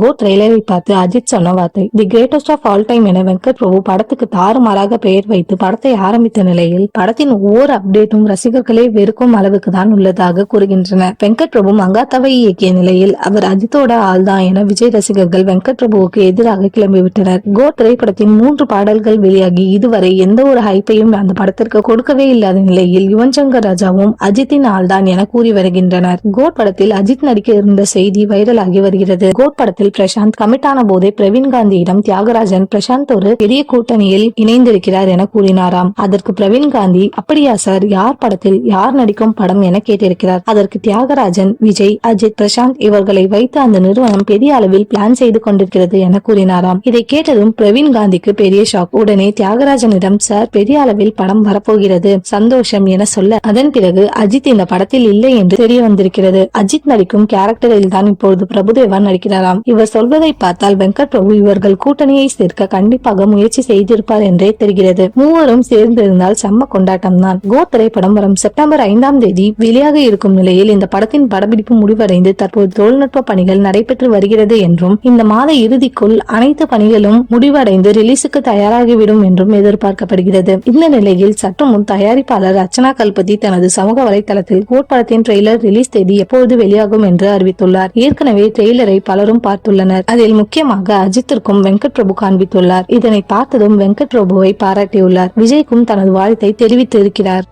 கோ ட்ரெய்லரை பார்த்து அஜித் சொன்ன வார்த்தை the greatest of all time என வெங்கட் பிரபு படத்துக்கு தாறுமாறாக பெயர் வைத்து படத்தை ஆரம்பித்த நிலையில் படத்தின் ஒவ்வொரு அப்டேட்டும் ரசிகர்களை வெறுக்கும் அளவுக்கு தான் உள்ளதாக கூறுகின்றனர். வெங்கட் பிரபு மங்காத்தாவை இயக்கிய நிலையில் அவர் அஜித்தோட ஆள்தான் என விஜய் ரசிகர்கள் வெங்கட் பிரபுவுக்கு எதிராக கிளம்பிவிட்டனர். கோ திரைப்படத்தின் 3 பாடல்கள் வெளியாகி இதுவரை எந்த ஒரு ஹைப்பையும் அந்த படத்திற்கு கொடுக்கவே இல்லாத நிலையில் யுவன் சங்கர் ராஜாவும் அஜித்தின் ஆள்தான் என கூறி வருகின்றனர். கோட் படத்தில் அஜித் நடிக்க இருந்த செய்தி வைரலாகி வருகிறது. கோட் படத்தில் பிரசாந்த் கமிட் ஆன போதே பிரவீன் காந்தியிடம் தியாகராஜன் பிரசாந்த் ஒரு பெரிய கூட்டணியில் இணைந்திருக்கிறார் என கூறினாராம். அதற்கு பிரவீன் காந்தி அப்படியா சார், யார் படத்தில் யார் நடிக்கும் படம் என கேட்டிருக்கிறார். அதற்கு தியாகராஜன் விஜய் அஜித் பிரசாந்த் இவர்களை வைத்து அந்த நிறுவனம் பெரிய அளவில் பிளான் செய்து கொண்டிருக்கிறது என கூறினாராம். இதை கேட்டதும் பிரவீன் காந்திக்கு பெரிய ஷாக். உடனே தியாகராஜனிடம் சார் பெரிய அளவில் படம் வரப்போகிறது சந்தோஷம் என சொல்ல அதன் பிறகு அஜித் இந்த படத்தில் இல்லை என்று தெரிய வந்திருக்கிறது. அஜித் நடிக்கும் கேரக்டரில் தான் இப்பொழுது பிரபுதேவா நடிக்கிறாராம். இவர் சொல்வதை பார்த்தால் வெங்கட் பிரபு இவர்கள் கூட்டணியை சேர்க்க கண்டிப்பாக முயற்சி செய்திருப்பார் என்றே தெரிகிறது. மூவரும் சேர்ந்திருந்தால் செம்ம கொண்டாட்டம் தான். கோ திரைப்படம் வரும் செப்டம்பர் 5ஆம் தேதி வெளியாக இருக்கும் நிலையில் இந்த படத்தின் படப்பிடிப்பு முடிவடைந்து தற்போது தொழில்நுட்ப பணிகள் நடைபெற்று வருகிறது என்றும் இந்த மாத இறுதிக்குள் அனைத்து பணிகளும் முடிவடைந்து ரிலீஸுக்கு தயாராகிவிடும் என்றும் எதிர்பார்க்கப்படுகிறது. இந்த நிலையில் சற்று முன் தயாரிப்பாளர் அர்ச்சனா கல்பதி தனது சமூக வலைதளத்தில் கோட் படத்தின் ட்ரெய்லர் ரிலீஸ் தேதி எப்போது வெளியாகும் என்று அறிவித்துள்ளார். ஏற்கனவே ட்ரெய்லரை பலரும் பார்த்துள்ளனர். அதில் முக்கியமாக அஜித்திற்கும் வெங்கட் பிரபு காண்பித்துள்ளார். இதனை பார்த்ததும் வெங்கட் பிரபுவை பாராட்டியுள்ளார். விஜய்க்கும் தனது வாழ்த்தை தெரிவித்து இருக்கிறார்.